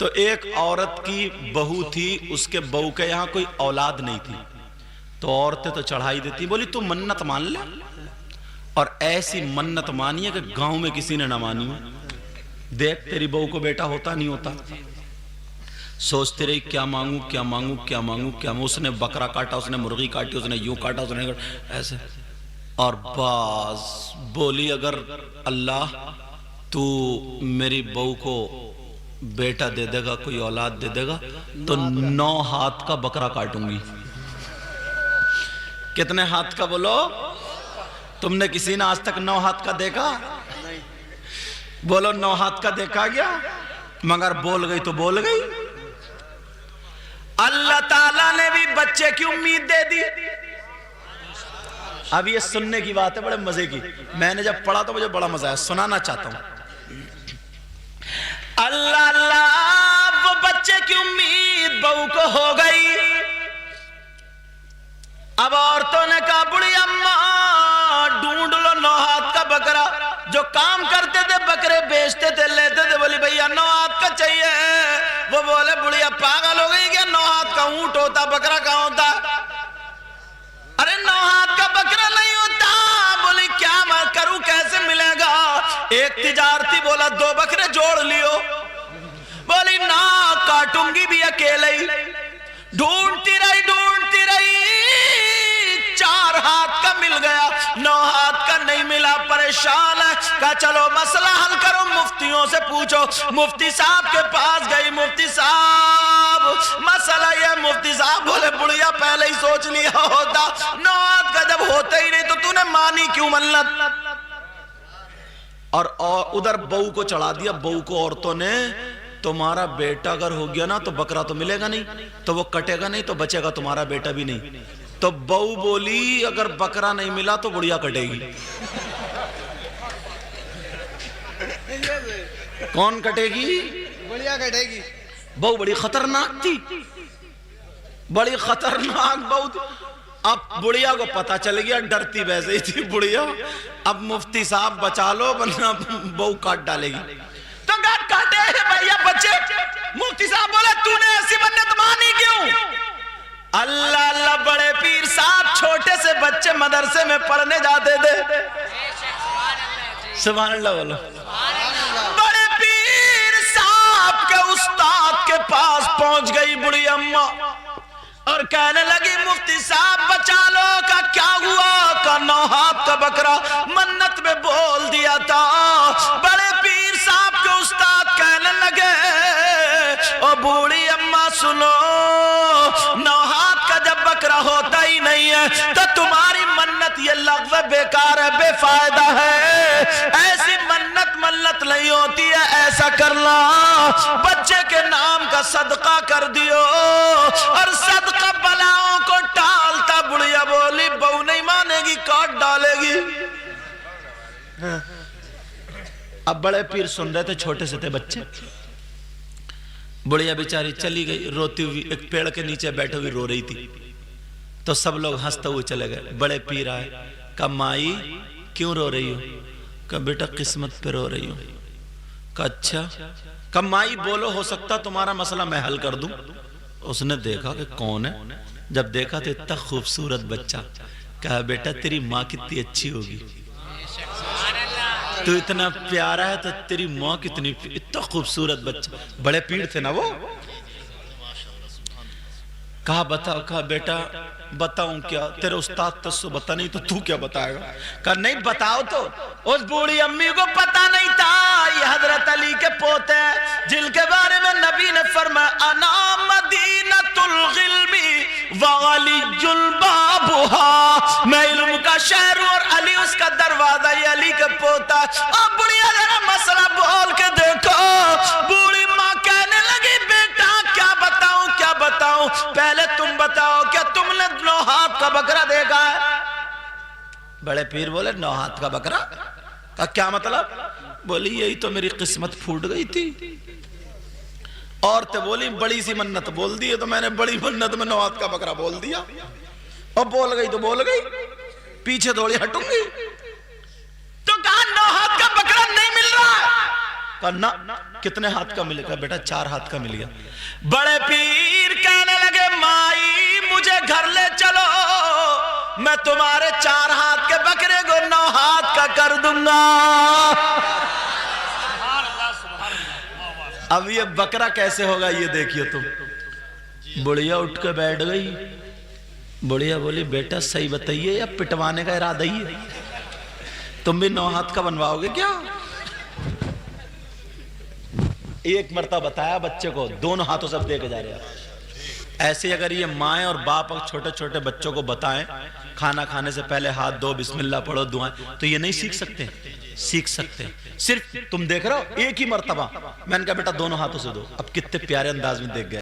तो एक औरत की बहू थी, उसके बहू के यहाँ कोई औलाद नहीं थी, तो औरतें तो चढ़ाई देती, बोली तू मन्नत मान ले, और ऐसी मन्नत मानी है कि गांव में किसी ने ना मानी हो। देख तेरी बहू को बेटा होता नहीं होता। सोचते रही क्या मांगू क्या मांगू क्या मांगू क्या मांगू। उसने बकरा काटा, उसने मुर्गी काटी, उसने यूं काटा, उसने ऐसे, और बस बोली अगर अल्लाह तू मेरी बहू को बेटा दे देगा, कोई औलाद दे देगा, तो 9 हाथ का बकरा काटूंगी। कितने हाथ का बोलो? तुमने किसी ने आज तक 9 हाथ का देखा? बोलो 9 हाथ का देखा गया? मगर बोल गई तो बोल गई। अल्लाह ताला ने भी बच्चे की उम्मीद दे दी। अब ये सुनने की बात है, बड़े मजे की। मैंने जब पढ़ा तो मुझे बड़ा मजा आया, सुनाना चाहता हूं। अल्लाह अल्लाह, वो बच्चे की उम्मीद बहू को हो गई। अब औरतों ने कहा बुढ़ी अम्मा ढूंढ लो 9 हाथ का बकरा। जो काम करते थे, बकरे बेचते थे, लेते थे, बोली भैया 9 हाथ का चाहिए। वो बोले बुढ़िया पागल हो गई क्या? 9 हाथ का ऊंट होता, बकरा कहां होता? अरे 9 हाथ का बकरा नहीं होता। बोली क्या मैं करूं, कैसे मिलेगा? एक तिजारती बोला 2 बकरे जोड़ लियो। बोली ना, काटूंगी भी अकेले ही। ढूंढती रही 4 हाथ का मिल गया, 9 हाथ का नहीं मिला। परेशान है, कहा चलो मसला हल करो, मुफ्तियों से पूछो। मुफ्ती साहब के पास गई। मुफ्ती साहब मसला ये। मुफ्ती साहब बोले बुढ़िया पहले ही सोच लिया होता, 9 हाथ का जब होता ही नहीं तो तूने मानी क्यों मन्नत? और उधर बहू को चढ़ा दिया। बहू को औरतों ने, तुम्हारा बेटा अगर हो गया ना तो बकरा तो मिलेगा नहीं, तो वो कटेगा नहीं, तो बचेगा तुम्हारा बेटा भी नहीं। तो बहू बोली अगर बकरा नहीं मिला तो बुढ़िया कटेगी। कौन कटेगी? बुढ़िया कटेगी। बहू बड़ी खतरनाक थी, बड़ी खतरनाक बहू थी। अब बुढ़िया को पता चल गया, डरती वैसे ही थी बुढ़िया। अब मुफ्ती साहब बचा लो वरना बहू काट डालेगी। तो काटे भैया बच्चे। मुफ्ती साहब बोले तूने ऐसी मन्नत मानी क्यों? अल्लाह अल्लाह, बड़े पीर साहब छोटे से बच्चे मदरसे में पढ़ने जाते थे। सुभान अल्लाह बोलो। बड़े पीर साहब के उस्ताद के पास पहुंच गई बुढ़ी अम्मा और कहने लगी मुफ्ती साहब बचा लो। का क्या हुआ? का 9 हाथ का बकरा मन्नत में बोल दिया था। बड़े पीर साहब के उस्ताद कहने लगे ओ बूढ़ी अम्मा सुनो, 9 हाथ का जब बकरा होता ही नहीं है तो तुम्हारी मन्नत ये लग़्व बेकार है, बेफायदा है। ऐसी मन्नत नहीं होती है। ऐसा करना बच्चे के नाम का सदका कर दियो और सदका बलाओं को टालता। बुढ़िया बोली बहू नहीं मानेगी, काट डालेगी। अब बड़े पीर सुन रहे थे, छोटे से थे बच्चे। बुढ़िया बेचारी चली गई रोती हुई, एक पेड़ के नीचे बैठे हुई रो रही थी। तो सब लोग हंसते हुए चले गए। बड़े पीर आए, कहा माई क्यों रो रही हो? कहा बेटा किस्मत पे रो रही हो। कहा अच्छा। कहा माई बोलो, हो सकता तुम्हारा मसला मैं हल कर दूं। उसने देखा कि कौन है, जब देखा तो इतना खूबसूरत बच्चा। कहा बेटा तेरी माँ कितनी अच्छी होगी, तू इतना प्यारा है तो तेरी माँ कितनी, इतना खूबसूरत बच्चा। बड़े पीर थे ना वो। कहा बताओ। कहा बेटा बताऊं क्या? तेरे उस्ताद तो बता नहीं तो तू क्या बताएगा? कहा नहीं बताओ। तो उस बूढ़ी अम्मी को पता नहीं था ये हजरत अली के पोते हैं जिनके बारे में नबी ने फरमाया अना मदीनतुल गिल्मी व अलीजुल बाबुहा, मैं इल्म का शहर हूं और अली उसका दरवाजा। ये अली के पोता। अब बुढ़िया जरा मसला बोल के देखो। बूढ़ी माँ कहने लगी बेटा क्या बताऊं क्या बताऊं? पहले तुम बताओ क्या तुमने 9 हाथ का बकरा देखा है? बड़े पीर बोले 9 हाथ का बकरा का क्या मतलब? बोली यही तो मेरी किस्मत फूट गई थी। औरतें बोली बड़ी सी मन्नत बोल दी है, तो मैंने बड़ी मन्नत में 9 हाथ का बकरा बोल दिया। और बोल गई तो बोल गई, पीछे थोड़ी हटूंगी। तो कहा 9 हाथ का बकरा नहीं मिल रहा। ना कितने हाथ का मिलेगा बेटा? 4 हाथ का मिल गया। बड़े पीर कहने लगे माई मुझे घर ले चलो, मैं तुम्हारे 4 हाथ के बकरे को 9 हाथ का कर दूंगा। अब ये बकरा कैसे होगा ये देखिए तुम। बुढ़िया उठ के बैठ गई। बुढ़िया बोली बेटा सही बताइए, या पिटवाने का इरादा ही है? तुम भी 9 हाथ का बनवाओगे क्या? एक मरतबा बताया बच्चे को, दोनों हाथों से दे के जा रहे हैं। ऐसे अगर ये माएँ और बाप छोटे छोटे बच्चों को बताएं खाना खाने से पहले हाथ धो, बिस्मिल्लाह पढ़ो, दुआएं, तो ये नहीं सीख सकते? सीख सकते। सिर्फ तुम देख रहे हो एक ही मरतबा मैंने कहा बेटा दोनों हाथों से दो। अब कितने प्यारे अंदाज में देख गए।